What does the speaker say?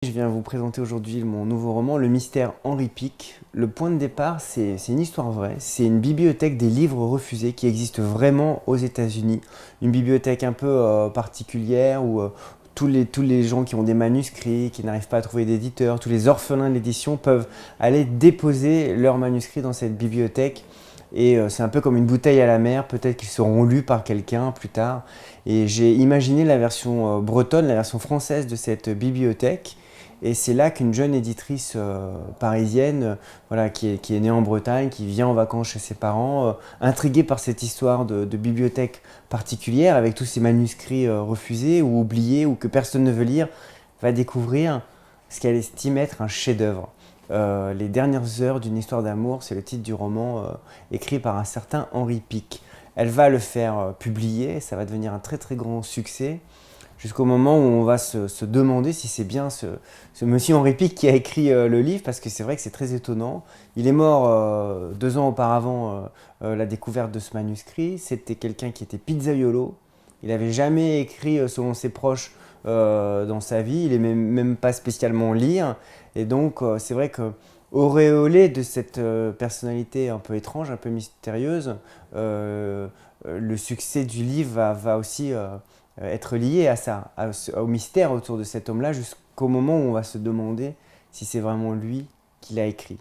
Je viens vous présenter aujourd'hui mon nouveau roman, Le Mystère Henri Pic. Le point de départ, c'est une histoire vraie. C'est une bibliothèque des livres refusés qui existe vraiment aux États-Unis. Une bibliothèque un peu particulière où tous les gens qui ont des manuscrits, qui n'arrivent pas à trouver d'éditeur, tous les orphelins de l'édition peuvent aller déposer leurs manuscrits dans cette bibliothèque. Et c'est un peu comme une bouteille à la mer, peut-être qu'ils seront lus par quelqu'un plus tard. Et j'ai imaginé la version bretonne, la version française de cette bibliothèque. Et c'est là qu'une jeune éditrice parisienne, voilà, qui est née en Bretagne, qui vient en vacances chez ses parents, intriguée par cette histoire de bibliothèque particulière, avec tous ces manuscrits refusés ou oubliés ou que personne ne veut lire, va découvrir ce qu'elle estime être un chef-d'œuvre. Les dernières heures d'une histoire d'amour, c'est le titre du roman écrit par un certain Henri Pic. Elle va le faire publier, ça va devenir un très très grand succès, jusqu'au moment où on va se demander si c'est bien ce monsieur Henri Pic qui a écrit le livre, parce que c'est vrai que c'est très étonnant. Il est mort 2 ans auparavant la découverte de ce manuscrit. C'était quelqu'un qui était pizzaiolo. Il n'avait jamais écrit selon ses proches dans sa vie. Il n'aimait même pas spécialement lire. Et donc c'est vrai que auréolé de cette personnalité un peu étrange, un peu mystérieuse, le succès du livre va aussi être lié à ça, au mystère autour de cet homme-là, jusqu'au moment où on va se demander si c'est vraiment lui qui l'a écrit.